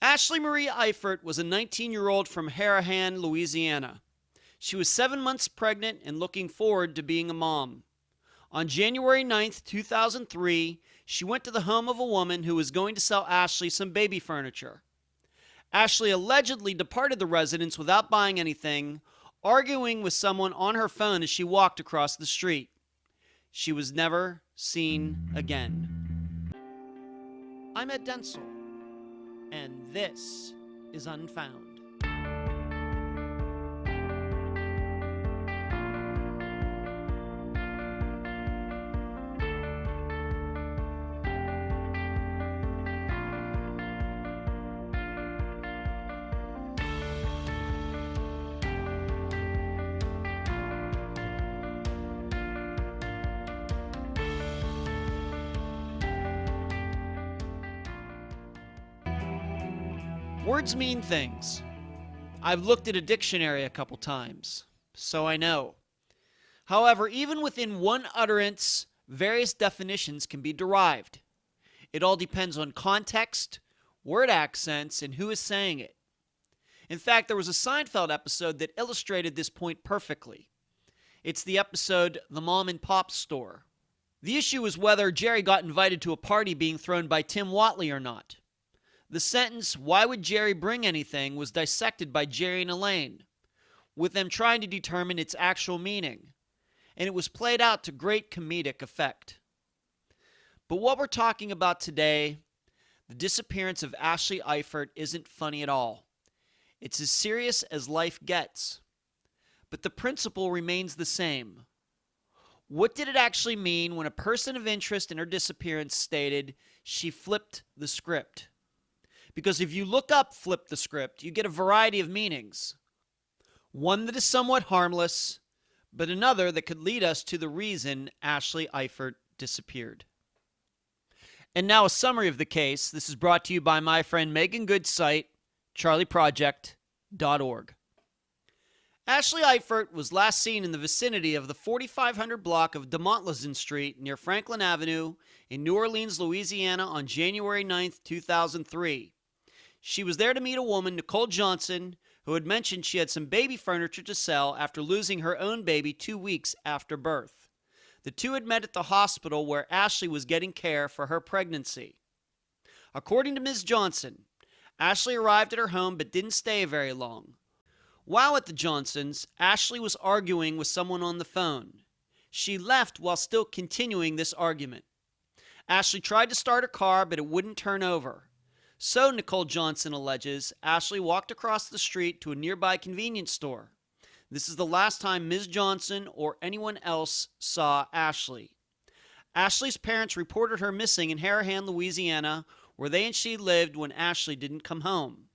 Ashley Marie Eiffert was a 19-year-old from Harahan, Louisiana. She was 7 months pregnant and looking forward to being a mom. On January 9th, 2003, she went to the home of a woman who was going to sell Ashley some baby furniture. Ashley allegedly departed the residence without buying anything, arguing with someone on her phone as she walked across the street. She was never seen again. I'm Ed Densel, and this is Unfound. Words mean things. I've looked at a dictionary a couple times, so I know. However, even within one utterance, various definitions can be derived. It all depends on context, word accents, and who is saying it. In fact, there was a Seinfeld episode that illustrated this point perfectly. It's the episode The Mom and Pop Store. The issue is whether Jerry got invited to a party being thrown by Tim Whatley or not. The sentence, "Why would Jerry bring anything?" was dissected by Jerry and Elaine, with them trying to determine its actual meaning, and it was played out to great comedic effect. But what we're talking about today, the disappearance of Ashley Eiffert, isn't funny at all. It's as serious as life gets. But the principle remains the same. What did it actually mean when a person of interest in her disappearance stated she flipped the script? Because if you look up "flip the script," you get a variety of meanings. One that is somewhat harmless, but another that could lead us to the reason Ashley Eiffert disappeared. And now a summary of the case. This is brought to you by my friend Megan Good's site, charleyproject.org. Ashley Eiffert was last seen in the vicinity of the 4500 block of Demontlezin Street near Franklin Avenue in New Orleans, Louisiana on January 9th, 2003. She was there to meet a woman, Nicole Johnson, who had mentioned she had some baby furniture to sell after losing her own baby 2 weeks after birth. The two had met at the hospital where Ashley was getting care for her pregnancy. According to Ms. Johnson, Ashley arrived at her home but didn't stay very long. While at the Johnsons', Ashley was arguing with someone on the phone. She left while still continuing this argument. Ashley tried to start her car, but it wouldn't turn over. So, Nicole Johnson alleges, Ashley walked across the street to a nearby convenience store. This is the last time Ms. Johnson or anyone else saw Ashley. Ashley's parents reported her missing in Harahan, Louisiana, where they and she lived when Ashley didn't come home.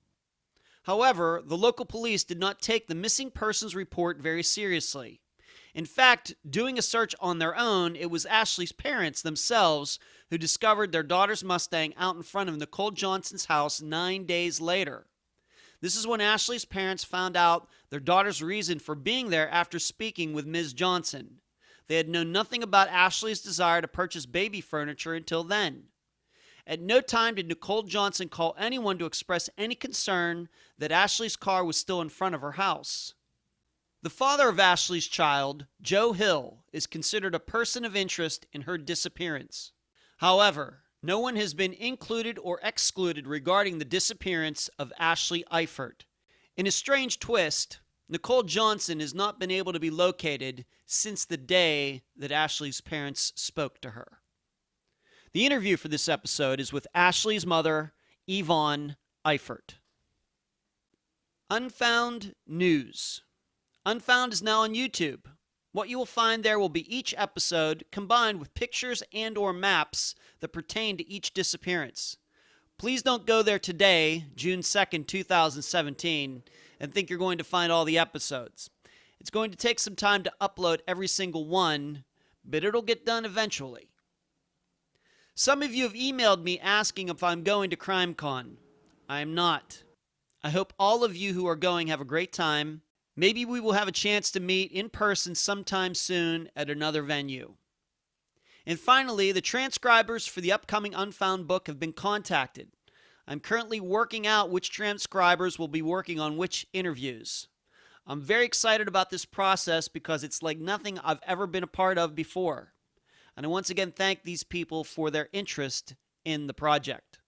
However, the local police did not take the missing persons report very seriously. In fact, doing a search on their own, it was Ashley's parents themselves who discovered their daughter's Mustang out in front of Nicole Johnson's house 9 days later. This is when Ashley's parents found out their daughter's reason for being there after speaking with Ms. Johnson. They had known nothing about Ashley's desire to purchase baby furniture until then. At no time did Nicole Johnson call anyone to express any concern that Ashley's car was still in front of her house. The father of Ashley's child, Joe Hill, is considered a person of interest in her disappearance. However, no one has been included or excluded regarding the disappearance of Ashley Eiffert. In a strange twist, Nicole Johnson has not been able to be located since the day that Ashley's parents spoke to her. The interview for this episode is with Ashley's mother, Yvonne Eiffert. Unfound News. Unfound is now on YouTube. What you will find there will be each episode combined with pictures and or maps that pertain to each disappearance. Please don't go there today, June 2nd, 2017, and think you're going to find all the episodes. It's going to take some time to upload every single one, but it'll get done eventually. Some of you have emailed me asking if I'm going to CrimeCon. I am not. I hope all of you who are going have a great time. Maybe we will have a chance to meet in person sometime soon at another venue. And finally, the transcribers for the upcoming Unfound book have been contacted. I'm currently working out which transcribers will be working on which interviews. I'm very excited about this process because it's like nothing I've ever been a part of before. And I once again thank these people for their interest in the project.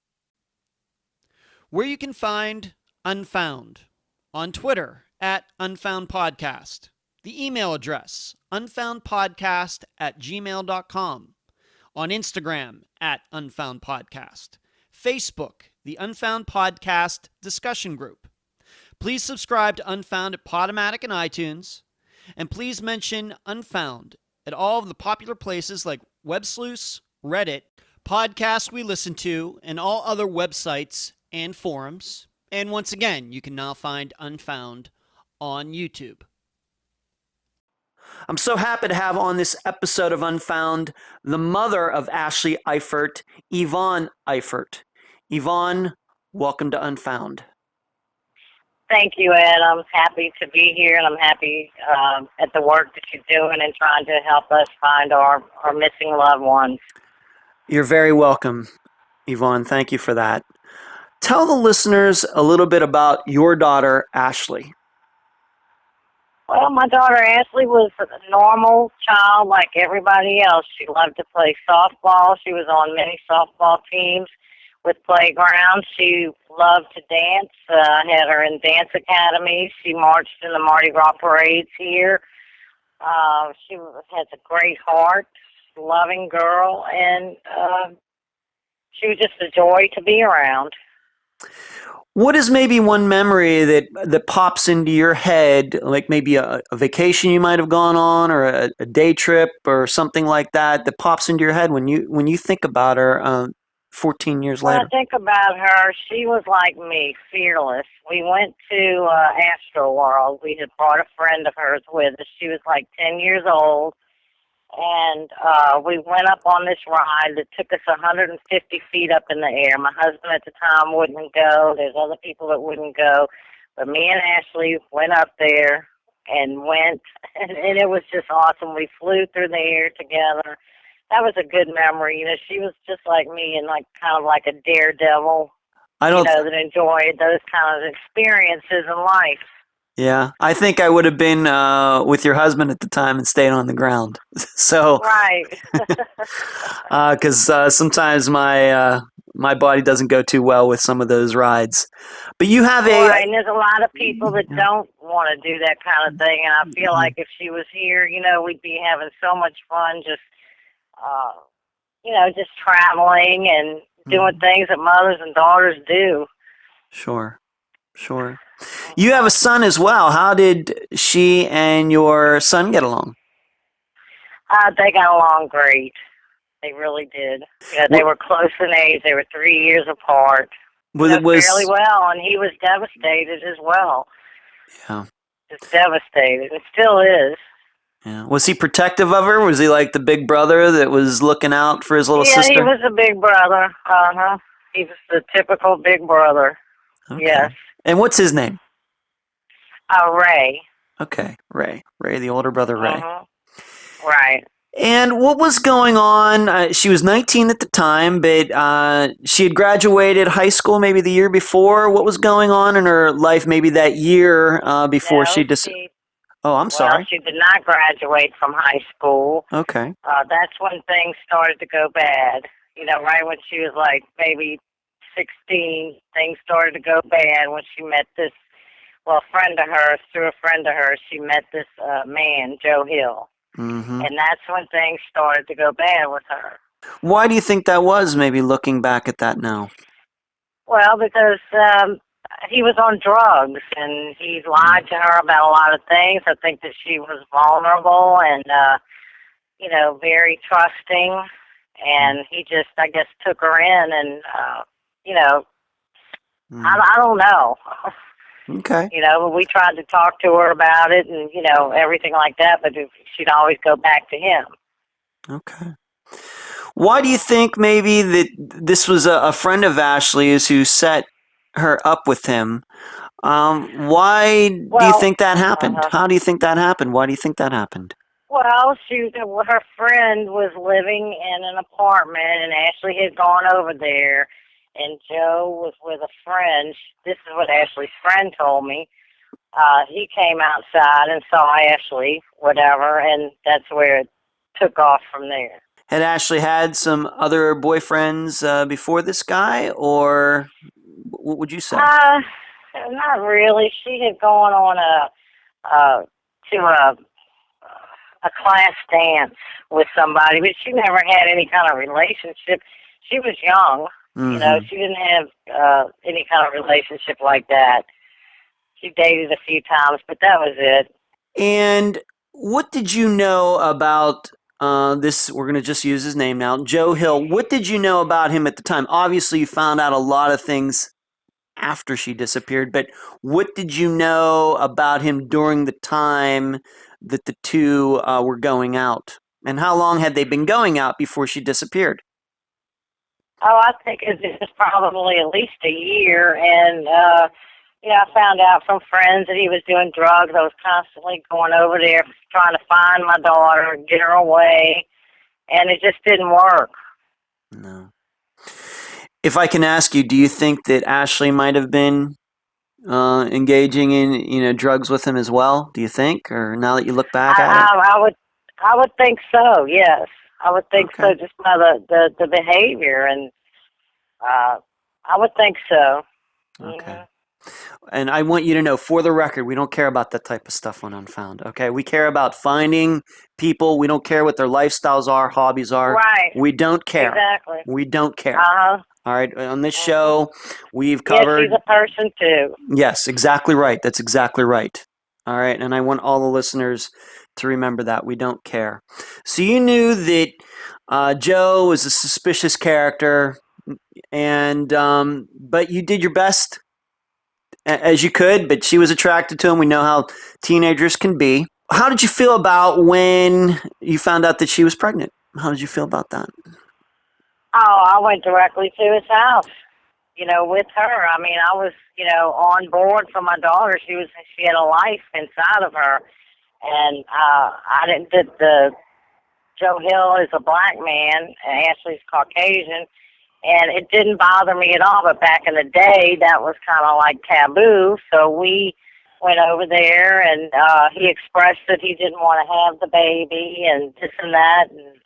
Where you can find Unfound: on Twitter @UnfoundPodcast. The email address, unfoundpodcast@gmail.com. On Instagram @UnfoundPodcast. Facebook, the Unfound Podcast discussion group. Please subscribe to Unfound at Podomatic and iTunes. And please mention Unfound at all of the popular places like Websleuths, Reddit, podcasts we listen to, and all other websites and forums. And once again, you can now find Unfound on YouTube. I'm so happy to have on this episode of Unfound the mother of Ashley Eiffert, Yvonne Eiffert. Yvonne, welcome to Unfound. Thank you, Ed. I'm happy to be here, and I'm happy at the work that you're doing and trying to help us find our missing loved ones. You're very welcome, Yvonne. Thank you for that. Tell the listeners a little bit about your daughter, Ashley. Well, my daughter Ashley was a normal child like everybody else. She loved to play softball. She was on many softball teams with playgrounds. She loved to dance. I had her in dance academy. She marched in the Mardi Gras parades here. She has a great heart, loving girl, and she was just a joy to be around. What is maybe one memory that pops into your head, like maybe a vacation you might have gone on, or a day trip, or something like that pops into your head when you think about her 14 years later? When I think about her, she was like me, fearless. We went to Astro World. We had brought a friend of hers with us. She was like 10 years old. And we went up on this ride that took us 150 feet up in the air. My husband at the time wouldn't go. There's other people that wouldn't go. But me and Ashley went up there and went, and it was just awesome. We flew through the air together. That was a good memory. You know, she was just like me and like kind of like a daredevil, that enjoyed those kind of experiences in life. Yeah, I think I would have been with your husband at the time and stayed on the ground. So, right, because sometimes my body doesn't go too well with some of those rides. But you have right, and there's a lot of people that don't want to do that kind of thing. And I feel like if she was here, we'd be having so much fun, just just traveling and doing things that mothers and daughters do. Sure. You have a son as well. How did she and your son get along? They got along great. They really did. They were close in age. They were 3 years apart. Fairly well, and he was devastated as well. Yeah. Just devastated. It still is. Yeah. Was he protective of her? Was he like the big brother that was looking out for his little sister? Yeah, he was a big brother. He was the typical big brother. Okay. Yes. And what's his name? Ray. Okay, Ray. Ray, the older brother, Ray. Right. And what was going on? She was 19 at the time, but she had graduated high school maybe the year before. What was going on in her life maybe that year before she Oh, I'm sorry. Well, she did not graduate from high school. Okay. That's when things started to go bad. Right when she was like maybe 16, things started to go bad when she met this, through a friend of hers, she met this man, Joe Hill. Mm-hmm. And that's when things started to go bad with her. Why do you think that was, maybe looking back at that now? Well, because he was on drugs, and he lied to her about a lot of things. I think that she was vulnerable and, very trusting. And he just, I guess, took her in and, I don't know. Okay. We tried to talk to her about it and, everything like that, but she'd always go back to him. Okay. Why do you think maybe that this was a friend of Ashley's who set her up with him? Why do you think that happened? How do you think that happened? Why do you think that happened? Well, her friend was living in an apartment, and Ashley had gone over there, and Joe was with a friend. This is what Ashley's friend told me. He came outside and saw Ashley, whatever, and that's where it took off from there. Had Ashley had some other boyfriends before this guy, or what would you say? Not really. She had gone on to a class dance with somebody, but she never had any kind of relationship. She was young, you know. She didn't have any kind of relationship like that. She dated a few times, but that was it. And what did you know about this? We're going to just use his name now, Joe Hill. What did you know about him at the time? Obviously, you found out a lot of things after she disappeared, but what did you know about him during the time that the two were going out? And how long had they been going out before she disappeared? Oh, I think it was probably at least a year, and I found out from friends that he was doing drugs. I was constantly going over there trying to find my daughter, get her away, and it just didn't work. No. If I can ask you, do you think that Ashley might have been engaging in drugs with him as well? Do you think, or now that you look back at it? I would think so. Yes, I would think Okay. so. Just by the behavior, and I would think so. Okay. Mm-hmm. And I want you to know, for the record, we don't care about that type of stuff on Unfound. Okay, we care about finding people. We don't care what their lifestyles are, hobbies are. Right. We don't care. Exactly. We don't care. All right. On this show, we've covered. Yes, she's a person too. Yes, exactly right. That's exactly right. All right. And I want all the listeners to remember that. We don't care. So you knew that Joe was a suspicious character, and but you did your best as you could, but she was attracted to him. We know how teenagers can be. How did you feel about when you found out that she was pregnant? How did you feel about that? Oh, I went directly to his house, with her. I mean, I was, on board for my daughter. She had a life inside of her. And I didn't, Joe Hill is a black man, and Ashley's Caucasian, and it didn't bother me at all. But back in the day, that was kind of like taboo. So we went over there, and he expressed that he didn't want to have the baby and this and that. And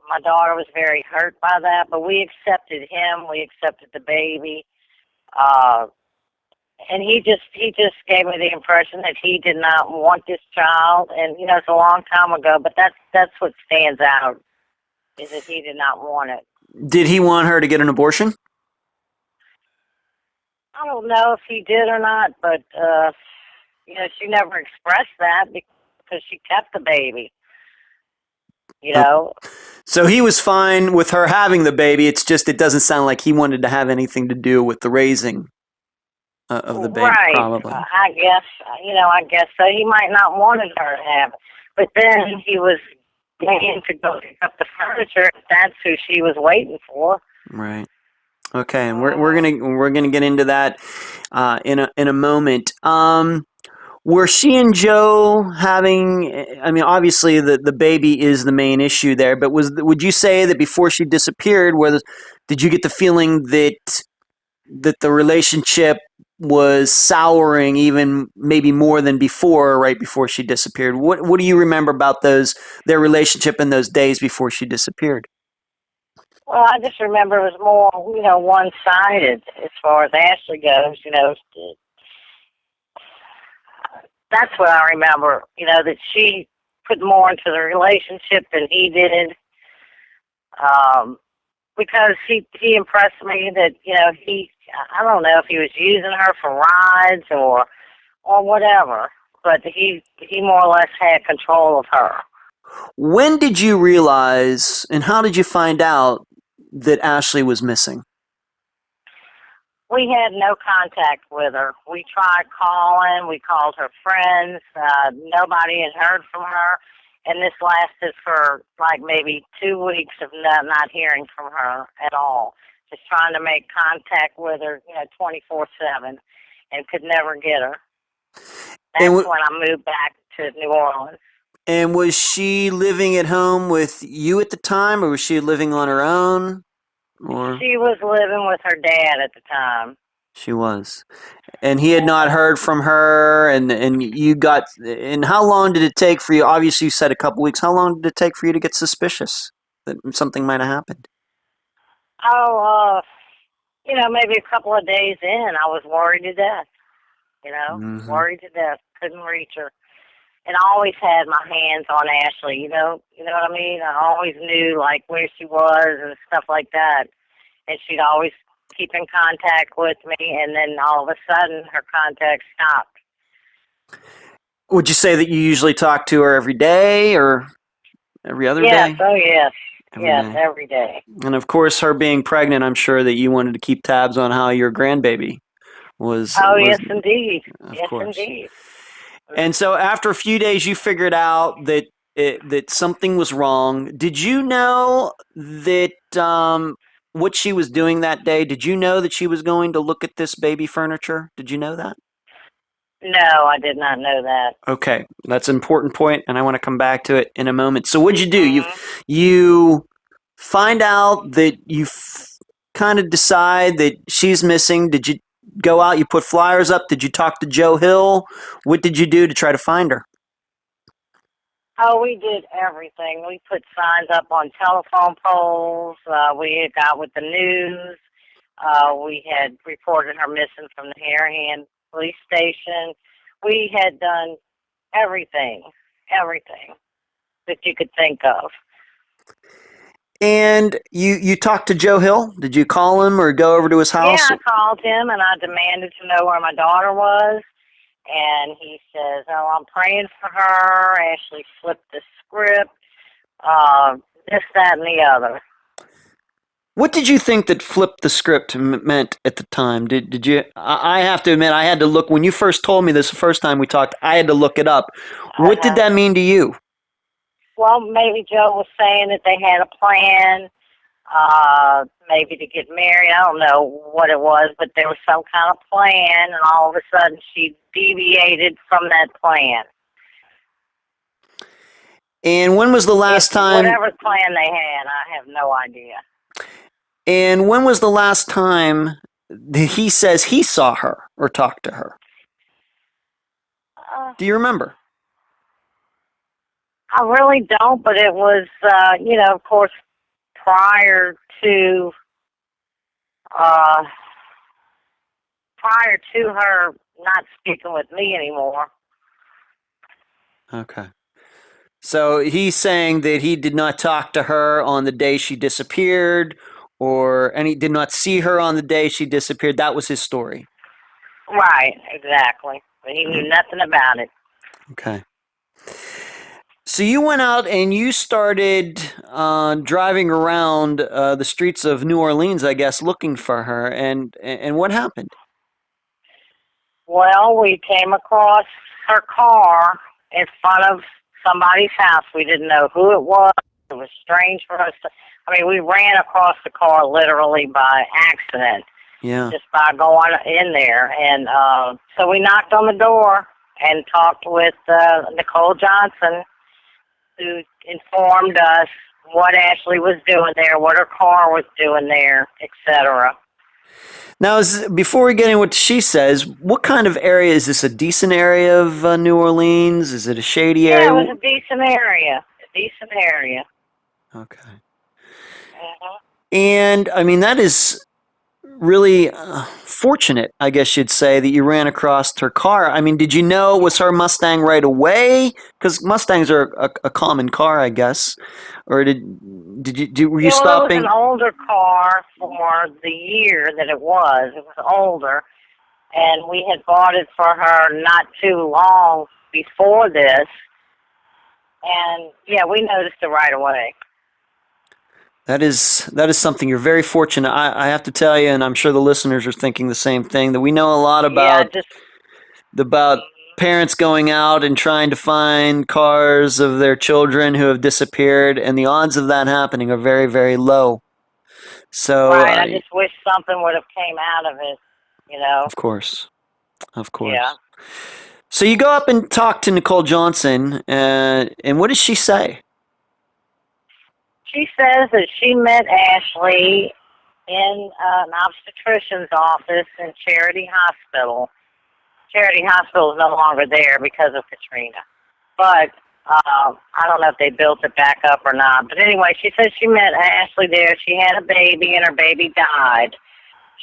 my daughter was very hurt by that, but we accepted him. We accepted the baby. And he just gave me the impression that he did not want this child. And it's a long time ago, but that's what stands out, is that he did not want it. Did he want her to get an abortion? I don't know if he did or not, but she never expressed that because she kept the baby. So he was fine with her having the baby. It's just it doesn't sound like he wanted to have anything to do with the raising of the baby, right. probably. I guess so. He might not wanted her to have it, but then he was going to go pick up the furniture. That's who she was waiting for. Right. Okay, and we're gonna get into that in a moment. Were she and Joe having? I mean, obviously the baby is the main issue there, but would you say that before she disappeared, did you get the feeling that the relationship was souring even maybe more than before, right before she disappeared? What do you remember about their relationship in those days before she disappeared? Well, I just remember it was more, one-sided as far as Ashley goes. That's what I remember. That she put more into the relationship than he did. Because he impressed me that, I don't know if he was using her for rides or whatever, but he more or less had control of her. When did you realize, and how did you find out that Ashley was missing? We had no contact with her. We tried calling. We called her friends. Nobody had heard from her. And this lasted for like maybe 2 weeks of not hearing from her at all. Just trying to make contact with her, 24/7, and could never get her. That's when I moved back to New Orleans. And was she living at home with you at the time, or was she living on her own? or She was living with her dad at the time. she was, and he had not heard from her, and you got. And how long did it take for you? Obviously, you said a couple weeks. How long did it take for you to get suspicious that something might have happened? Oh, maybe a couple of days in, I was worried to death. Mm-hmm. Worried to death. Couldn't reach her. And I always had my hands on Ashley, you know what I mean? I always knew, like, where she was and stuff like that. And she'd always keep in contact with me, and then all of a sudden, her contact stopped. Would you say that you usually talk to her every day or every other Yes, day? oh yes. Every Yes, day. every day. And of course, her being pregnant, I'm sure that you wanted to keep tabs on how your grandbaby Oh, was, yes, indeed. of Yes, course. indeed. And so, after a few days, you figured out that something was wrong. Did you know that what she was doing that day? Did you know that she was going to look at this baby furniture? Did you know that? No, I did not know that. Okay, that's an important point, and I want to come back to it in a moment. So, what'd you do? Mm-hmm. You find out that you kind of decide that she's missing. Did you go out? You put flyers up. Did you talk to Joe Hill? What did you do to try to find her? Oh, we did everything. We put signs up on telephone poles. We had got with the news. We had reported her missing from the Harahan police station. We had done everything that you could think of. And you talked to Joe Hill? Did you call him or go over to his Yeah, house? I called him and I demanded to know where my daughter was. And he says, "Oh, I'm praying for her. Ashley flipped the script. This, that, and the other." What did you think that flipped the script meant at the time? Did you? I have to admit, I had to look when you first told me this the first time we talked. I had to look it up. What did Uh-huh. that mean to you? Well, maybe Joe was saying that they had a plan, maybe to get married. I don't know what it was, but there was some kind of plan, and all of a sudden she deviated from that plan. And when was the last time? Whatever plan they had, I have no idea. And when was the last time that he says he saw her or talked to her? Do you remember? I really don't, but it was, of course, prior to her not speaking with me anymore. Okay. So he's saying that he did not talk to her on the day she disappeared, and he did not see her on the day she disappeared. That was his story. Right, exactly. But he knew nothing about it. Okay. So you went out and you started driving around the streets of New Orleans, I guess, looking for her. And what happened? Well, we came across her car in front of somebody's house. We didn't know who it was. It was strange for us we ran across the car literally by accident. Yeah. Just by going in there. And so we knocked on the door and talked with Nicole Johnson, who informed us what Ashley was doing there, what her car was doing there, etc. Now, before we get into what she says, what kind of area is this? A decent area of New Orleans? Is it a shady area? Yeah, it was a decent area. Okay. Uh-huh. And, that is really fortunate, I guess you'd say, that you ran across her car. Did you know it was her Mustang right away? Because Mustangs are a common car, I guess. Or were you stopping? It was an older car for the year that it was. It was older. And we had bought it for her not too long before this. And, yeah, we noticed it right away. That is something. You're very fortunate. I have to tell you, and I'm sure the listeners are thinking the same thing, that we know a lot about parents going out and trying to find cars of their children who have disappeared, and the odds of that happening are very, very low. So, right, I just wish something would have came out of it, Of course. Yeah. So you go up and talk to Nicole Johnson, and what does she say? She says that she met Ashley in an obstetrician's office in Charity Hospital. Charity Hospital is no longer there because of Katrina. But I don't know if they built it back up or not. But anyway, she said she met Ashley there. She had a baby, and her baby died.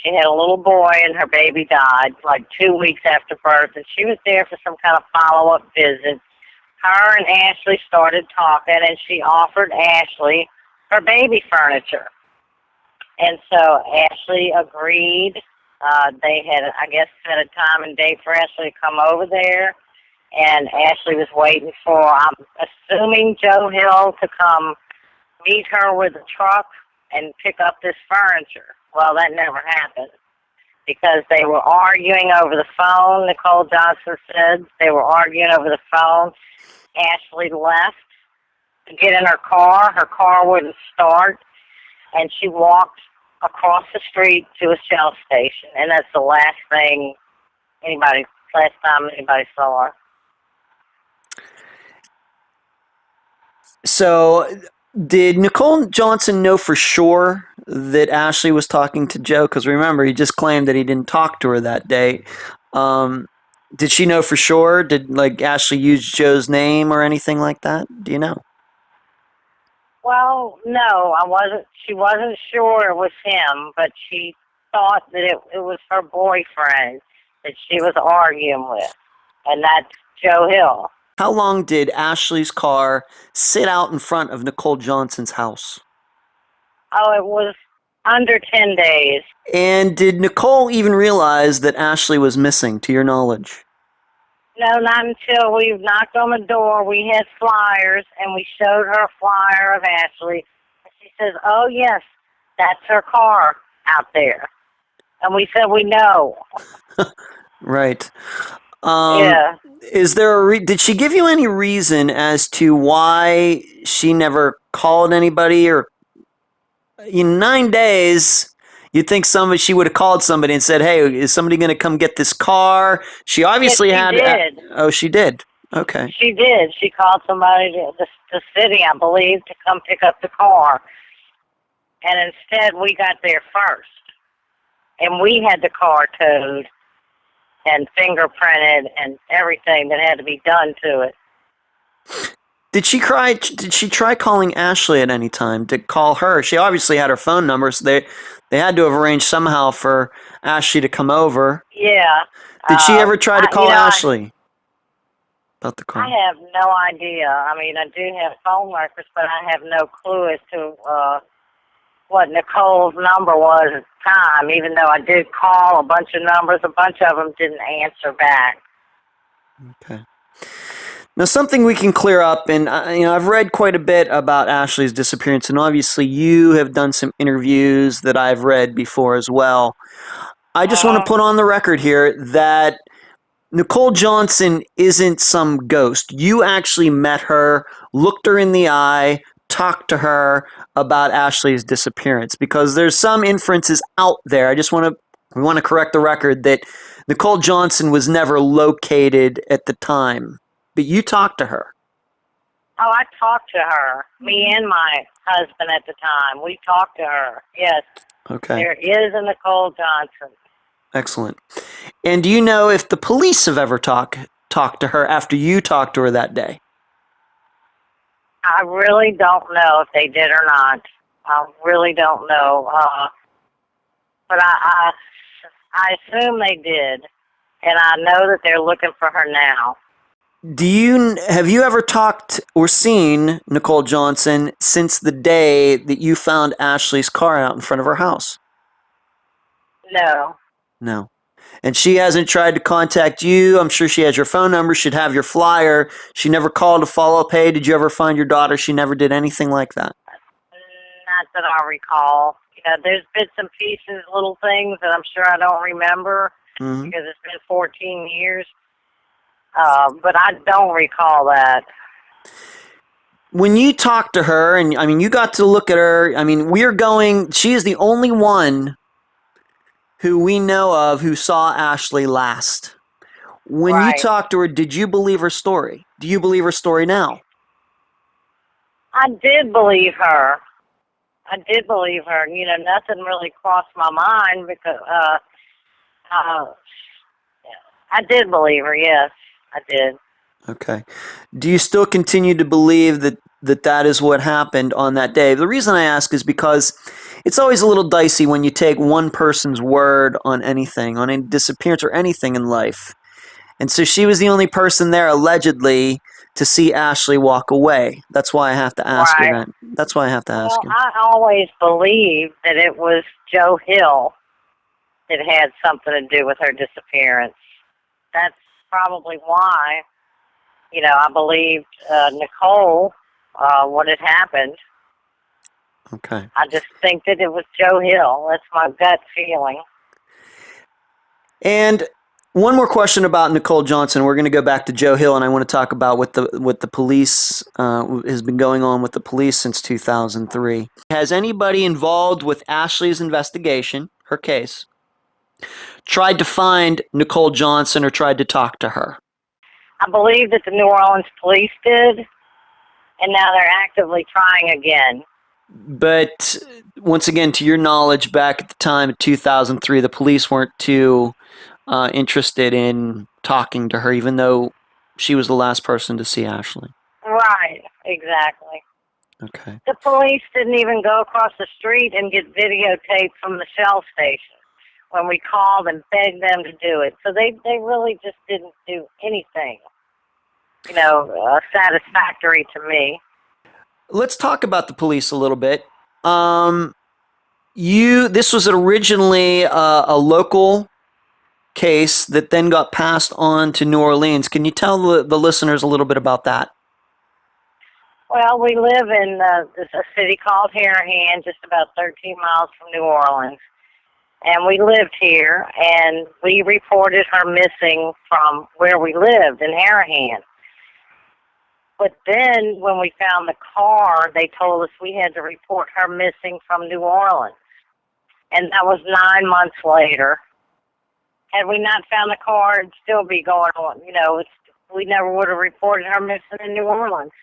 She had a little boy, and her baby died like 2 weeks after birth. And she was there for some kind of follow-up visit. Her and Ashley started talking, and she offered Ashley her baby furniture. And so Ashley agreed. They had, I guess, set a time and date for Ashley to come over there. And Ashley was waiting for, I'm assuming, Joe Hill to come meet her with a truck and pick up this furniture. Well, that never happened because they were arguing over the phone. Nicole Johnson said they were arguing over the phone. Ashley left to get in her car. Her car wouldn't start, and she walked across the street to a Shell station, and that's the last time anybody saw her. So, did Nicole Johnson know for sure that Ashley was talking to Joe? Because remember, he just claimed that he didn't talk to her that day. Did she know for sure? Did Ashley use Joe's name or anything like that? Do you know? Well, no, she wasn't sure it was him, but she thought that it was her boyfriend that she was arguing with, and that's Joe Hill. How long did Ashley's car sit out in front of Nicole Johnson's house? Oh, it was under 10 days. And did Nicole even realize that Ashley was missing, to your knowledge? No, not until we knocked on the door. We had flyers, and we showed her a flyer of Ashley. And she says, "Oh, yes, that's her car out there." And we said, "We know." Right. Yeah. Is there did she give you any reason as to why she never called anybody? Or in 9 days, you'd think she would have called somebody and said, "Hey, is somebody going to come get this car?" She obviously yes, she had. Did. Oh, she did. Okay. She did. She called somebody to the city, I believe, to come pick up the car. And instead, we got there first, and we had the car towed and fingerprinted and everything that had to be done to it. Did she try calling Ashley at any time to call her? She obviously had her phone number, so they had to have arranged somehow for Ashley to come over. Yeah. Did she ever try to call Ashley about the car? I have no idea. I mean, I do have phone records, but I have no clue as to what Nicole's number was at the time, even though I did call a bunch of numbers. A bunch of them didn't answer back. Okay. Now, something we can clear up, and I've read quite a bit about Ashley's disappearance, and obviously you have done some interviews that I've read before as well. I just want to put on the record here that Nicole Johnson isn't some ghost. You actually met her, looked her in the eye, talked to her about Ashley's disappearance, because there's some inferences out there. We want to correct the record that Nicole Johnson was never located at the time. But you talked to her. Oh, I talked to her. Me and my husband at the time. We talked to her. Yes. Okay. There is a Nicole Johnson. Excellent. And do you know if the police have ever talked to her after you talked to her that day? I really don't know if they did or not. I really don't know. But I assume they did. And I know that they're looking for her now. Have you ever talked or seen Nicole Johnson since the day that you found Ashley's car out in front of her house? No. No. And she hasn't tried to contact you. I'm sure she has your phone number. She'd have your flyer. She never called to follow up. Hey, did you ever find your daughter? She never did anything like that. Not that I recall. There's bits and pieces, little things that I'm sure I don't remember because it's been 14 years. But I don't recall that. When you talked to her, and I mean, you got to look at her, I mean, she is the only one who we know of who saw Ashley last. When you talked to her, did you believe her story? Do you believe her story now? I did believe her. I did believe her. You know, nothing really crossed my mind because I did believe her. Yes, I did. Okay. Do you still continue to believe that is what happened on that day? The reason I ask is because it's always a little dicey when you take one person's word on anything, on a disappearance or anything in life. And so she was the only person there, allegedly, to see Ashley walk away. That's why I have to ask you Right. that. That's why I have to ask Well, you. I always believed that it was Joe Hill that had something to do with her disappearance. That's probably why, you know, I believed Nicole, what had happened. Okay. I just think that it was Joe Hill. That's my gut feeling. And one more question about Nicole Johnson. We're going to go back to Joe Hill, and I want to talk about what the police has been going on with the police since 2003. Has anybody involved with Ashley's investigation, her case, tried to find Nicole Johnson or tried to talk to her? I believe that the New Orleans police did, and now they're actively trying again. But once again, to your knowledge, back at the time of 2003, the police weren't too interested in talking to her, even though she was the last person to see Ashley. Right, exactly. Okay. The police didn't even go across the street and get videotape from the Shell station when we called and begged them to do it. So they really just didn't do anything, you know, satisfactory to me. Let's talk about the police a little bit. This was originally a local case that then got passed on to New Orleans. Can you tell the listeners a little bit about that? Well, we live in a city called Harahan, just about 13 miles from New Orleans. And we lived here, and we reported her missing from where we lived in Harahan. But then when we found the car, they told us we had to report her missing from New Orleans. And that was 9 months later. Had we not found the car, it'd still be going on. You know, we never would have reported her missing in New Orleans.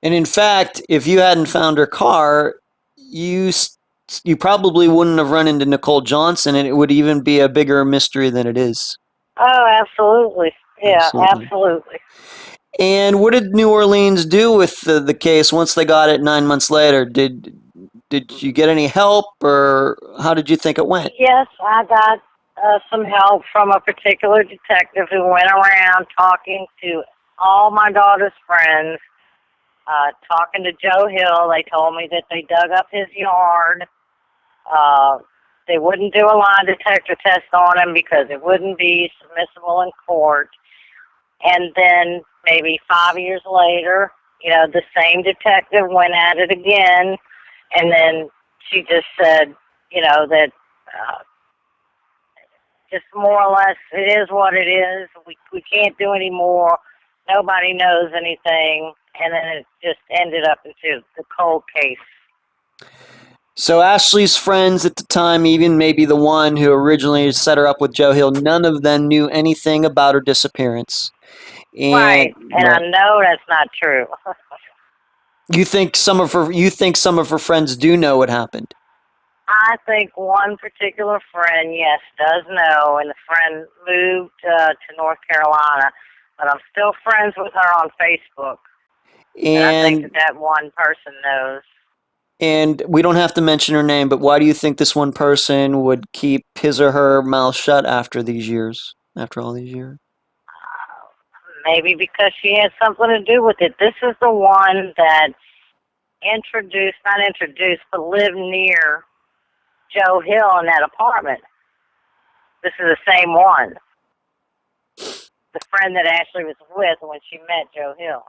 And in fact, if you hadn't found her car, you probably wouldn't have run into Nicole Johnson, and it would even be a bigger mystery than it is. Oh, absolutely. Yeah, absolutely. And what did New Orleans do with the case once they got it 9 months later? Did you get any help, or how did you think it went? Yes, I got some help from a particular detective who went around talking to all my daughter's friends, talking to Joe Hill. They told me that they dug up his yard. They wouldn't do a lie detector test on him because it wouldn't be submissible in court. And then maybe 5 years later, you know, the same detective went at it again, and then she just said, you know, that just more or less it is what it is. We can't do any more. Nobody knows anything. And then it just ended up into the cold case. So Ashley's friends at the time, even maybe the one who originally set her up with Joe Hill, none of them knew anything about her disappearance. Right. And I know that's not true. You think some of her friends do know what happened? I think one particular friend, yes, does know, and the friend moved to North Carolina, but I'm still friends with her on Facebook. And I think that one person knows. And we don't have to mention her name, but why do you think this one person would keep his or her mouth shut after all these years? Maybe because she had something to do with it. This is the one that but lived near Joe Hill in that apartment. This is the same one. The friend that Ashley was with when she met Joe Hill.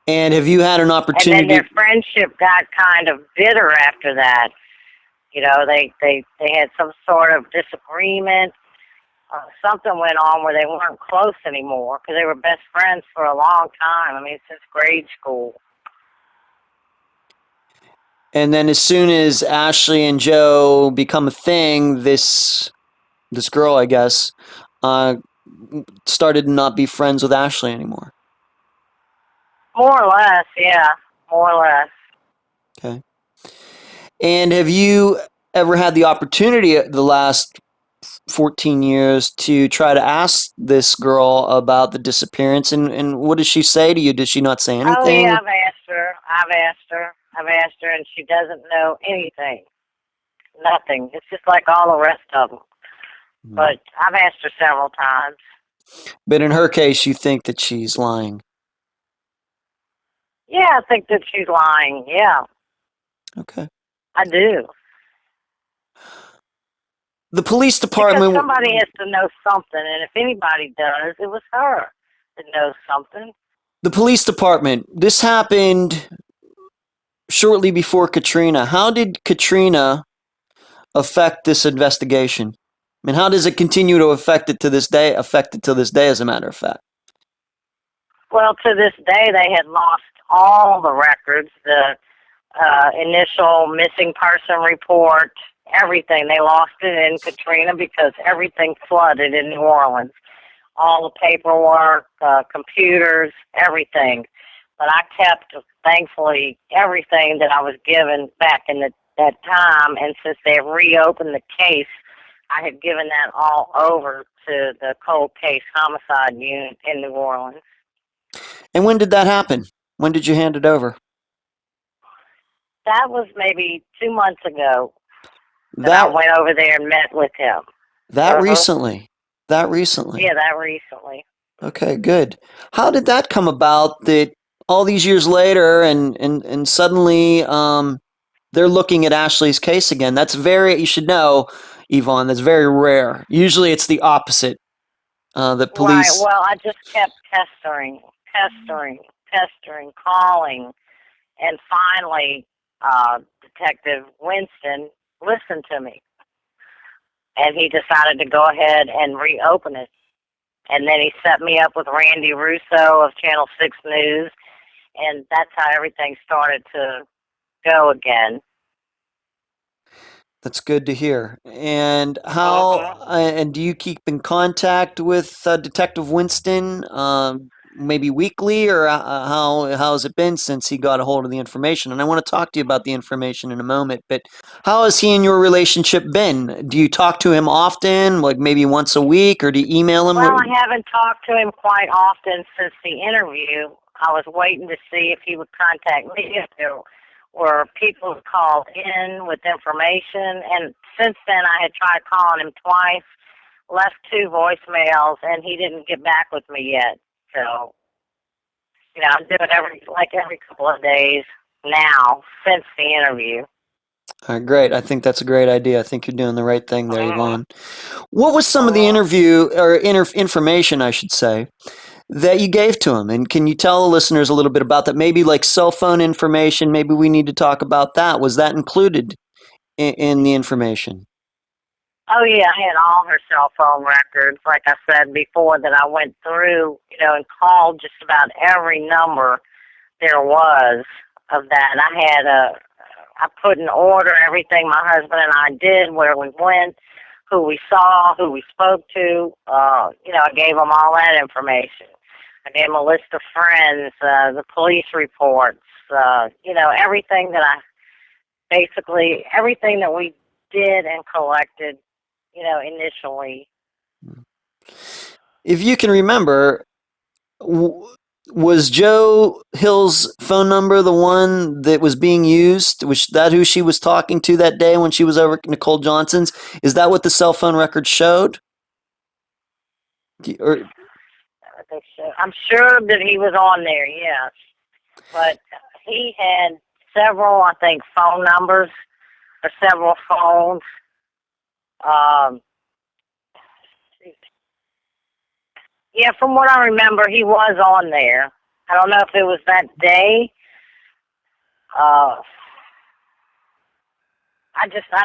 And have you had an opportunity? And then their friendship got kind of bitter after that. You know, they had some sort of disagreement. Something went on where they weren't close anymore because they were best friends for a long time. I mean, since grade school. And then as soon as Ashley and Joe become a thing, this girl, I guess, started to not be friends with Ashley anymore. More or less, yeah. more or less. Okay. And have you ever had the opportunity the last 14 years to try to ask this girl about the disappearance? And what does she say to you? Does she not say Oh yeah, anything? I've asked her, and she doesn't know anything. Nothing. It's just like all the rest of them. But I've asked her several times. But in her case, you think that she's lying. Yeah, I think that she's lying. Yeah, Okay. I do. The police Because department. somebody has to know something, and if anybody does, it was her that knows something. The police department. This happened shortly before Katrina. How did Katrina affect this investigation? I mean, how does it continue to affect it to this day? Affect it to this day, as a matter of fact. Well, to this day, they had lost all the records, the initial missing person report, everything. They lost it in Katrina because everything flooded in New Orleans. All the paperwork, computers, everything. But I kept, thankfully, everything that I was given back in that time. And since they reopened the case, I had given that all over to the cold case homicide unit in New Orleans. And when did that happen? When did you hand it over? That was maybe 2 months ago that I went over there and met with him. Recently? That recently? Yeah, that recently. Okay, good. How did that come about that all these years later and suddenly they're looking at Ashley's case again? That's you should know, Yvonne, that's very rare. Usually it's the opposite. The police. Right, well, I just kept pestering, calling, and finally Detective Winston listened to me. And he decided to go ahead and reopen it. And then he set me up with Randy Russo of Channel 6 News, and that's how everything started to go again. That's good to hear. And how? And do you keep in contact with Detective Winston? Maybe weekly, or how has it been since he got a hold of the information? And I want to talk to you about the information in a moment. But how has he and your relationship been? Do you talk to him often, like maybe once a week, or do you email him? Well, I haven't talked to him quite often since the interview. I was waiting to see if he would contact me if there were people who called in with information. And since then, I had tried calling him twice, left 2 voicemails, and he didn't get back with me yet. So, I'm doing every couple of days now since the interview. All right, great. I think that's a great idea. I think you're doing the right thing there, Yvonne. What was some of the interview or information, I should say, that you gave to him? And can you tell the listeners a little bit about that? Maybe like cell phone information. Maybe we need to talk about that. Was that included in the information? Oh, yeah, I had all her cell phone records, like I said before, that I went through, and called just about every number there was of that. I put in order everything my husband and I did, where we went, who we saw, who we spoke to. I gave them all that information. I gave them a list of friends, the police reports, everything everything that we did and collected, initially. If you can remember, was Joe Hill's phone number the one that was being used? Was that who she was talking to that day when she was over at Nicole Johnson's? Is that what the cell phone record showed? I think so. I'm sure that he was on there, yes. But he had several, I think, phone numbers or several phones. Yeah, from what I remember, he was on there. I don't know if it was that day. I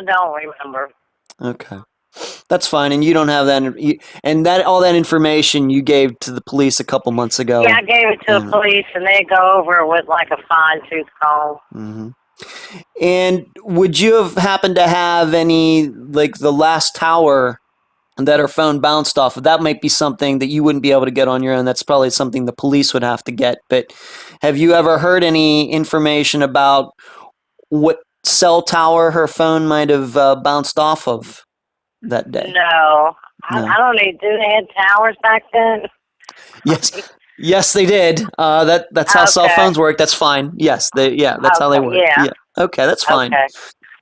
don't remember. Okay. That's fine, and you don't have that, and all that information you gave to the police a couple months ago. Yeah, I gave it to the police, and they go over it with like a fine-tooth comb. Mm-hmm. And would you have happened to have any, like the last tower that her phone bounced off of. That might be something that you wouldn't be able to get on your own. That's probably something the police would have to get. But have you ever heard any information about what cell tower her phone might have bounced off of that day? No. No. I don't know. Do they had towers back then? Yes. Yes, they did. That's how cell Okay. phones work. That's fine. Yes, that's how they Okay. work. Yeah. Yeah. Okay, that's fine. Okay.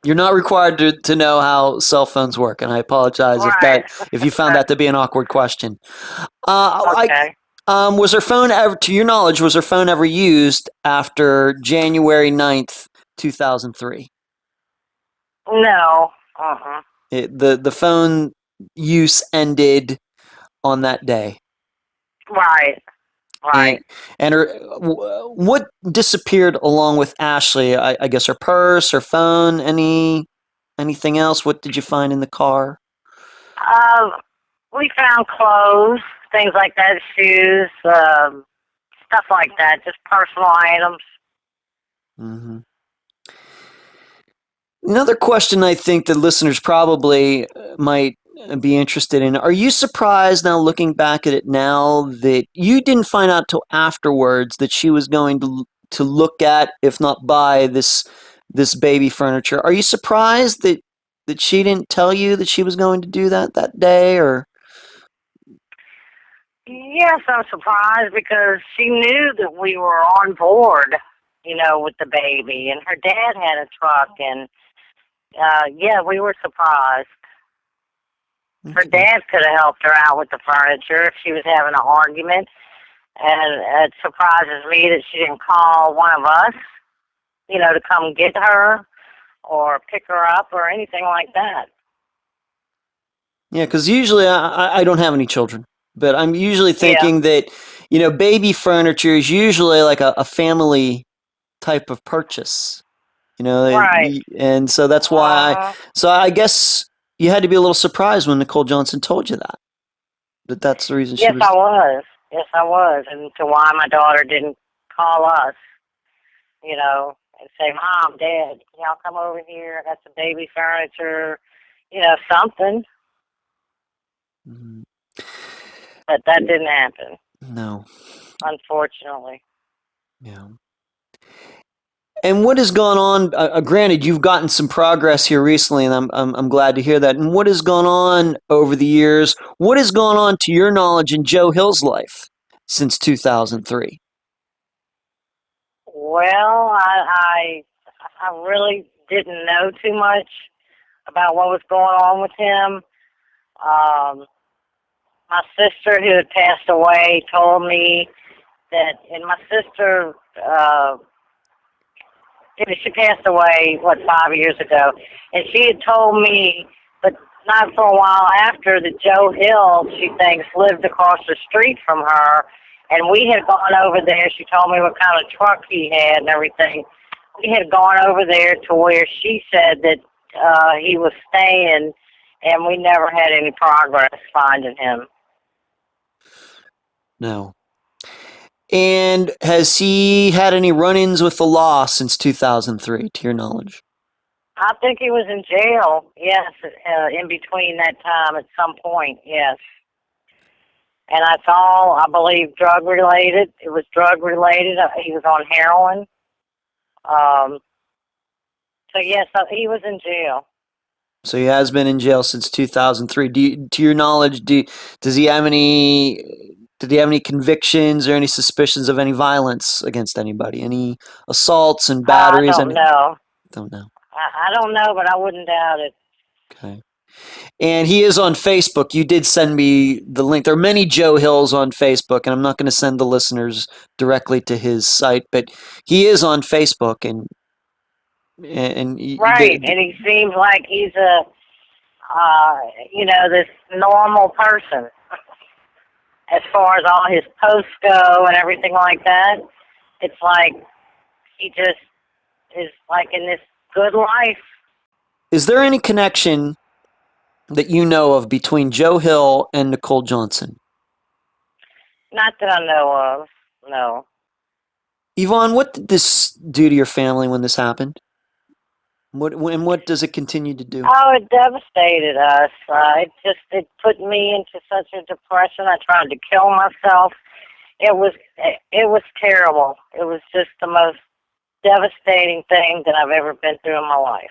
You're not required to know how cell phones work, and I apologize Right. if you found that to be an awkward question. I Okay. Was her phone ever, to your knowledge, was her phone ever used after January 9th, 2003? No. Uh-uh. The phone use ended on that day. Right. And Right. and what disappeared along with Ashley? I guess her purse, her phone, anything else? What did you find in the car? Um, we found clothes, things like that, shoes, stuff like that, just personal items. Hmm. Another question I think that listeners probably might be interested in. Are you surprised now, looking back at it now, that you didn't find out till afterwards that she was going to look at, if not buy, this baby furniture? Are you surprised that she didn't tell you that she was going to do that day? Or Yes, I'm surprised because she knew that we were on board, with the baby, and her dad had a truck, and yeah, we were surprised. Her okay. dad could have helped her out with the furniture if she was having an argument, and it surprises me that she didn't call one of us, to come get her or pick her up or anything like that. Yeah, because usually I don't have any children, but I'm usually Yeah, thinking that baby furniture is usually like a family type of purchase. right. And so that's why Uh-huh. so I guess you had to be a little surprised when Nicole Johnson told you that's the reason she Yes, I was. was. Yes, I was. And to why my daughter didn't call us, and say, Mom, Dad, can y'all come over here? I got some baby furniture, something. Mhm. But that didn't happen, No. unfortunately. Yeah. And what has gone on? Granted, you've gotten some progress here recently, and I'm glad to hear that. And what has gone on over the years? What has gone on, to your knowledge, in Joe Hill's life since 2003? Well, I really didn't know too much about what was going on with him. My sister, who had passed away, told me that, and my sister, she passed away, 5 years ago, and she had told me, but not for a while after, that Joe Hill, she thinks, lived across the street from her, and we had gone over there. She told me what kind of truck he had and everything. We had gone over there to where she said that he was staying, and we never had any progress finding him. No. And has he had any run-ins with the law since 2003, to your knowledge? I think he was in jail, yes, in between that time at some point, yes. And that's all, I believe, drug-related. It was drug-related. He was on heroin. Um, so, yes, he was in jail. So he has been in jail since 2003. To your knowledge, does he have any? Did he have any convictions or any suspicions of any violence against anybody? Any assaults and I batteries? don't And know. don't know. I don't know, but I wouldn't doubt it. Okay. And he is on Facebook. You did send me the link. There are many Joe Hills on Facebook, and I'm not going to send the listeners directly to his site, but he is on Facebook, and Right, and he seems like he's this normal person as far as all his posts go and everything like that. It's like he just is like in this good life. is there any connection that you know of between Joe Hill and Nicole Johnson? Not that I know of, no. Yvonne, what did this do to your family when this happened? What does it continue to do? Oh, it devastated us. It put me into such a depression. I tried to kill myself. It was terrible. It was just the most devastating thing that I've ever been through in my life.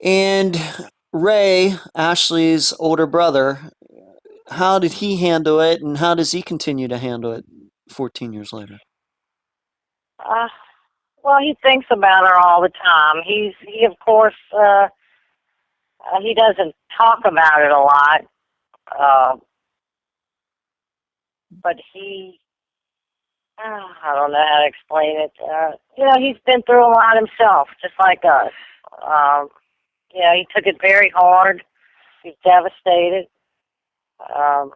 And Ray, Ashley's older brother, how did he handle it, and how does he continue to handle it 14 years later? Uh, well, he thinks about her all the time. He of course, he doesn't talk about it a lot, uh, but I don't know how to explain it. He's been through a lot himself, just like us. He took it very hard. He's devastated. Um,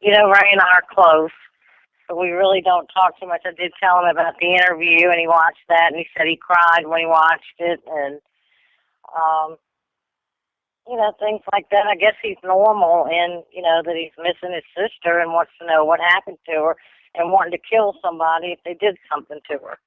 Ray and I are close, but we really don't talk too much. I did tell him about the interview, and he watched that, and he said he cried when he watched it, and um, things like that. I guess he's normal, and that he's missing his sister and wants to know what happened to her, and wanting to kill somebody if they did something to her.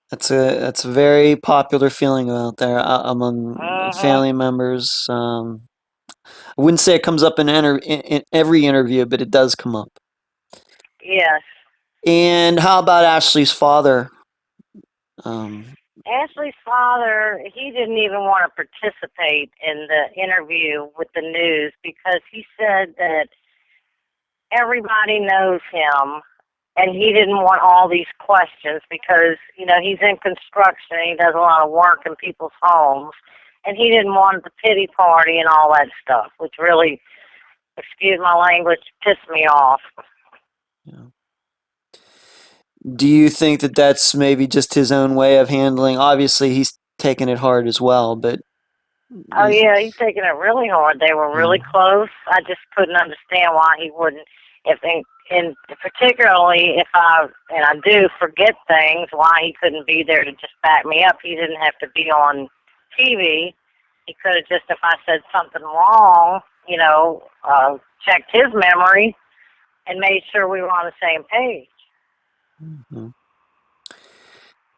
That's a very popular feeling out there among Uh-huh. family members. I wouldn't say it comes up in every interview, but it does come up. Yes. And how about Ashley's father? Ashley's father, he didn't even want to participate in the interview with the news because he said that everybody knows him, and he didn't want all these questions because, he's in construction and he does a lot of work in people's homes, and he didn't want the pity party and all that stuff, which really, excuse my language, pissed me off. Yeah. Do you think that that's maybe just his own way of handling? Obviously, he's taking it hard as well, but Oh, yeah, he's taking it really hard. They were really close. I just couldn't understand why he wouldn't, and particularly if I do forget things, why he couldn't be there to just back me up. He didn't have to be on TV. He could have just, if I said something wrong, checked his memory and made sure we were on the same page. Mm-hmm.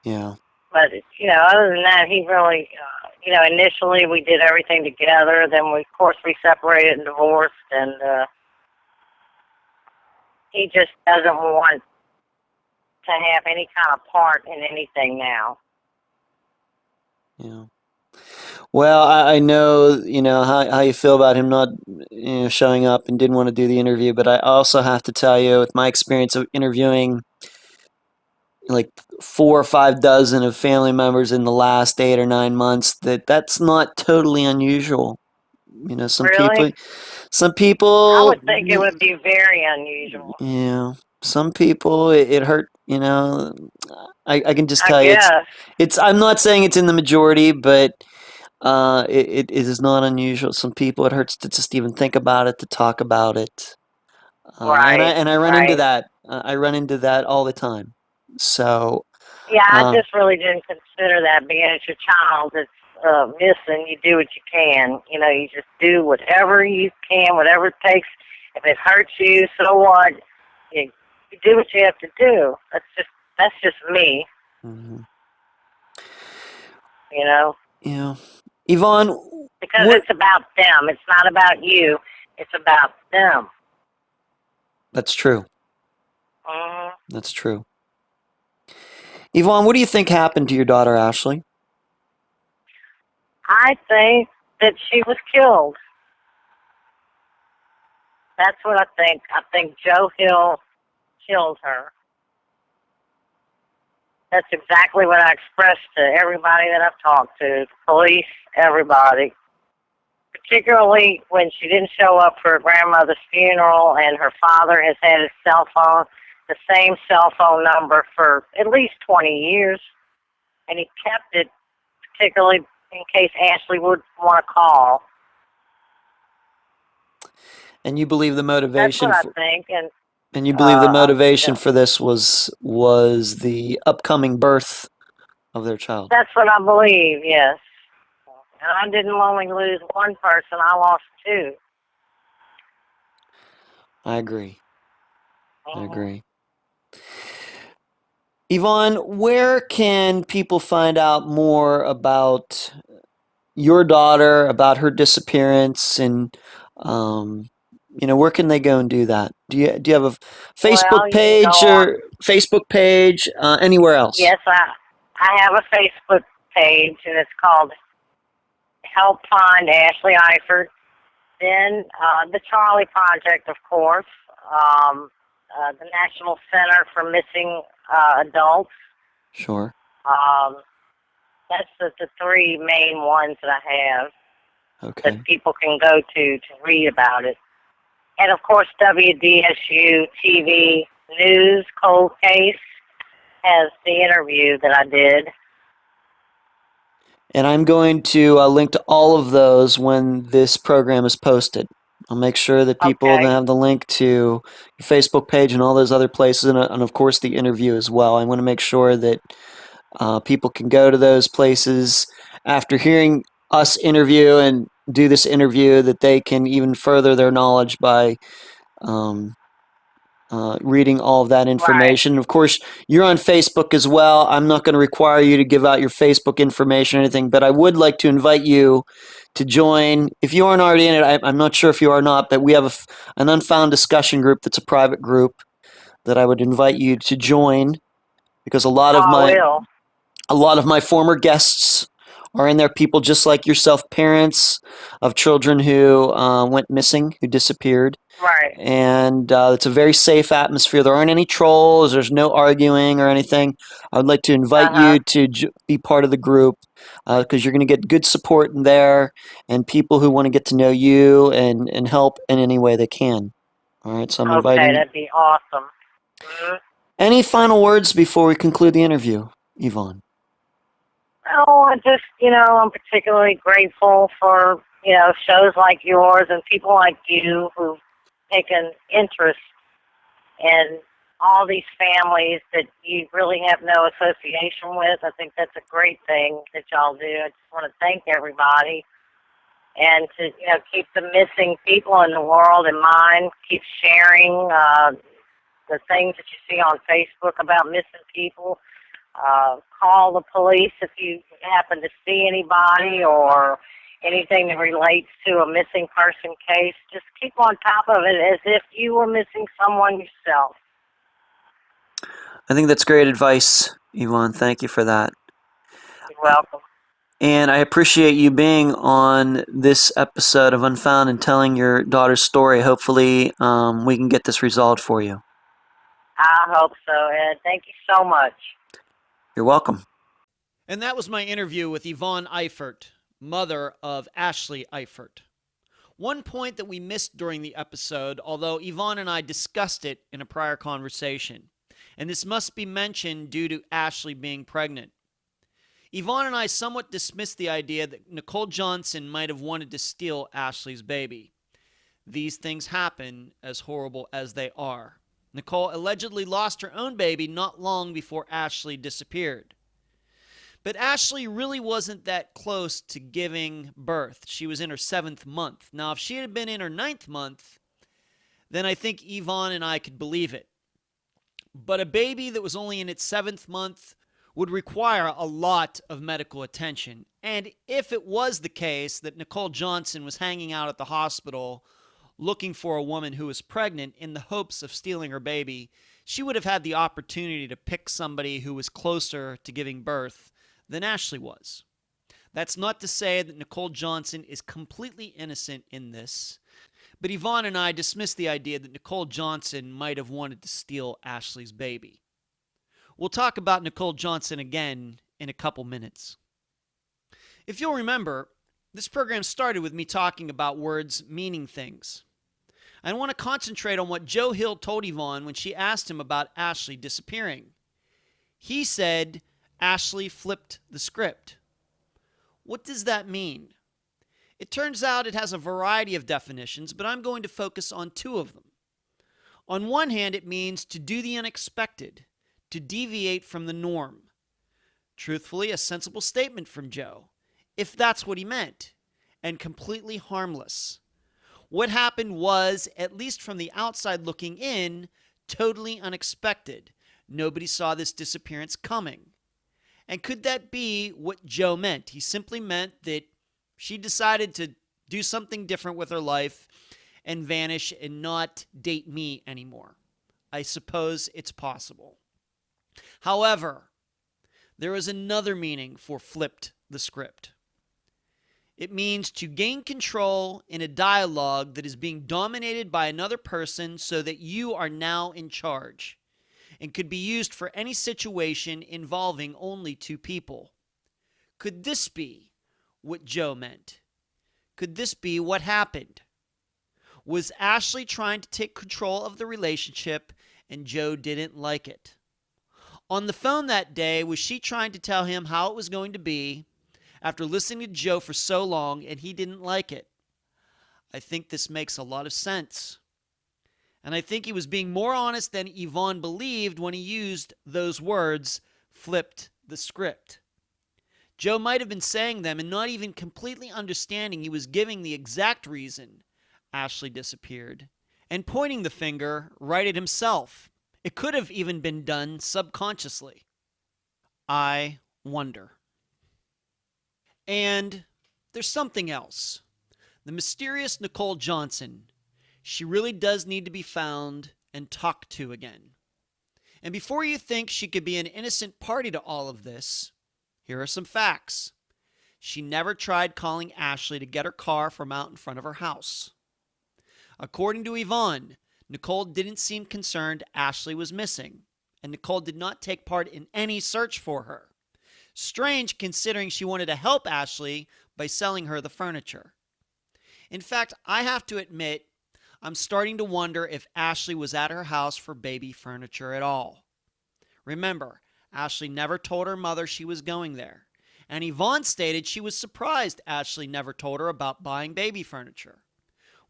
Yeah. But, other than that, he really, initially we did everything together. Then, of course, we separated and divorced. And he just doesn't want to have any kind of part in anything now. Yeah. Well, I know, how you feel about him not, showing up and didn't want to do the interview, but I also have to tell you, with my experience of interviewing like 4 or 5 dozen of family members in the last 8 or 9 months, that's not totally unusual. Really? Some I people, would think it would be very unusual. yeah, some people it hurt. I can just I tell you, guess. I'm not saying it's in the majority, but it is not unusual. Some people it hurts to just even think about it, to talk about it, Right, and I run into right. that. I run into that all the time. So, Yeah, I uh, just really didn't consider that being it's your child that's missing. You do what you can. You just do whatever you can, whatever it takes. If it hurts you, so what? You do what you have to do. That's just me. mhm. You know, Yeah, Yvonne, because what? it's about them. It's not about you. It's about them. That's true. hmm That's true. Yvonne, what do you think happened to your daughter Ashley? I think that she was killed. That's what I think. I think Joe Hill killed her. That's exactly what I expressed to everybody that I've talked to, police, everybody. Particularly when she didn't show up for her grandmother's funeral and her father has had his cell phone, the same cell phone number for at least 20 years. And he kept it particularly in case Ashley would want to call. And you believe the That's what motivation I for think. And and you believe the motivation yeah, for this was the upcoming birth of their child. that's what I believe, yes. And I didn't only lose one person, I lost two. I agree. I Mhm. agree. Yvonne, where can people find out more about your daughter, about her disappearance, and um, where can they go and do that? Do you have a Well, Facebook you can go page on. or Facebook page anywhere else? Yes, I have a Facebook page, and it's called Help Find Ashley Eiffert. Then the Charley Project, of course, the National Center for Missing Adults. Sure. Um, that's the three main ones that I have Okay. that people can go to read about it. And, of course, WDSU TV News Cold Case has the interview that I did. And I'm going to link to all of those when this program is posted. I'll make sure that people Okay. have the link to your Facebook page and all those other places, and of course the interview as well. I want to make sure that people can go to those places after hearing us interview and do this interview, that they can even further their knowledge by um, reading all of that Right. information. Of course, you're on Facebook as well. I'm not going to require you to give out your Facebook information or anything, but I would like to invite you to join. If you aren't already in it, I'm not sure if you are or not, but we have an unfound discussion group that's a private group that I would invite you to join, because Oh, I will. a lot of my former guests are in there, people just like yourself, parents of children who went missing, who disappeared. Right. And it's a very safe atmosphere. There aren't any trolls. There's no arguing or anything. I would like to invite Uh-huh. you to be part of the group, because you're going to get good support in there, and people who want to get to know you and help in any way they can. All right, so I'm Okay, inviting. that'd be awesome. Mm-hmm. Any final words before we conclude the interview, Yvonne? Oh, I'm particularly grateful for, shows like yours and people like you who've taken interest in all these families that you really have no association with. I think that's a great thing that y'all do. I just want to thank everybody and to, keep the missing people in the world in mind. Keep sharing the things that you see on Facebook about missing people. Call the police if you happen to see anybody or anything that relates to a missing person case. Just keep on top of it as if you were missing someone yourself. I think that's great advice, Yvonne. Thank you for that. You're welcome. And I appreciate you being on this episode of Unfound and telling your daughter's story. Hopefully, we can get this resolved for you. I hope so, Ed. Thank you so much. You're welcome. And that was my interview with Yvonne Eiffert, mother of Ashley Eiffert. One point that we missed during the episode, although Yvonne and I discussed it in a prior conversation, and this must be mentioned due to Ashley being pregnant. Yvonne and I somewhat dismissed the idea that Nicole Johnson might have wanted to steal Ashley's baby. These things happen, as horrible as they are. Nicole allegedly lost her own baby not long before Ashley disappeared. But Ashley really wasn't that close to giving birth. She was in her 7th month. Now, if she had been in her 9th month, then I think Yvonne and I could believe it. But a baby that was only in its 7th month would require a lot of medical attention. And if it was the case that Nicole Johnson was hanging out at the hospital looking for a woman who was pregnant in the hopes of stealing her baby, she would have had the opportunity to pick somebody who was closer to giving birth than Ashley was. That's not to say that Nicole Johnson is completely innocent in this, but Yvonne and I dismissed the idea that Nicole Johnson might have wanted to steal Ashley's baby. We'll talk about Nicole Johnson again in a couple minutes. If you'll remember, this program started with me talking about words meaning things. I want to concentrate on what Joe Hill told Yvonne when she asked him about Ashley disappearing. He said Ashley flipped the script. What does that mean? It turns out it has a variety of definitions, but I'm going to focus on 2 of them. On one hand, it means to do the unexpected, to deviate from the norm. Truthfully, a sensible statement from Joe, if that's what he meant, and completely harmless. What happened was, at least from the outside looking in, totally unexpected. nobody saw this disappearance coming. And could that be what Joe meant? He simply meant that she decided to do something different with her life and vanish and not date me anymore. I suppose it's possible. However, there is another meaning for flipped the script. It means to gain control in a dialogue that is being dominated by another person so that you are now in charge, and could be used for any situation involving only two people. Could this be what Joe meant? Could this be what happened? Was Ashley trying to take control of the relationship and Joe didn't like it? On the phone that day, was she trying to tell him how it was going to be after listening to Joe for so long and he didn't like it? I think this makes a lot of sense. And I think he was being more honest than Yvonne believed when he used those words, flipped the script. Joe might have been saying them and not even completely understanding he was giving the exact reason Ashley disappeared and pointing the finger right at himself. It could have even been done subconsciously. I wonder. And there's something else. The mysterious Nicole Johnson. She really does need to be found and talked to again. And before you think she could be an innocent party to all of this, here are some facts. She never tried calling Ashley to get her car from out in front of her house. According to Yvonne, Nicole didn't seem concerned Ashley was missing, and Nicole did not take part in any search for her. Strange considering she wanted to help Ashley by selling her the furniture. In fact, I have to admit, I'm starting to wonder if Ashley was at her house for baby furniture at all. Remember, Ashley never told her mother she was going there, and Yvonne stated she was surprised Ashley never told her about buying baby furniture.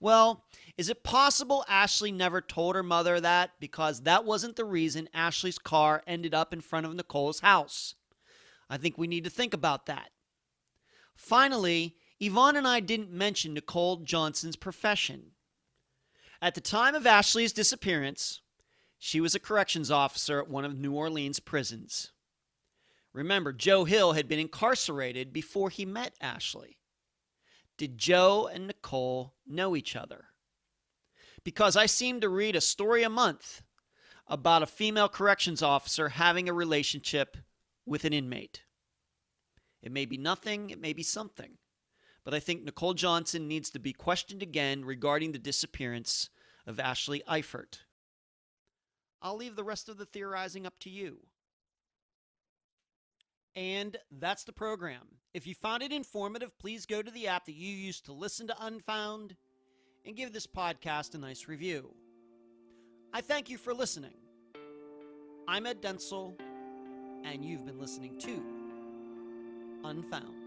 Well, is it possible Ashley never told her mother that because that wasn't the reason Ashley's car ended up in front of Nicole's house? I think we need to think about that. Finally, Yvonne and I didn't mention Nicole Johnson's profession. At the time of Ashley's disappearance, she was a corrections officer at one of New Orleans' prisons. Remember, Joe Hill had been incarcerated before he met Ashley. Did Joe and Nicole know each other? Because I seem to read a story a month about a female corrections officer having a relationship with an inmate. It may be nothing, it may be something. But I think Nicole Johnson needs to be questioned again regarding the disappearance of Ashley Eiffert. I'll leave the rest of the theorizing up to you. And that's the program. If you found it informative, please go to the app that you use to listen to Unfound and give this podcast a nice review. I thank you for listening. I'm Ed Densel, and you've been listening to Unfound.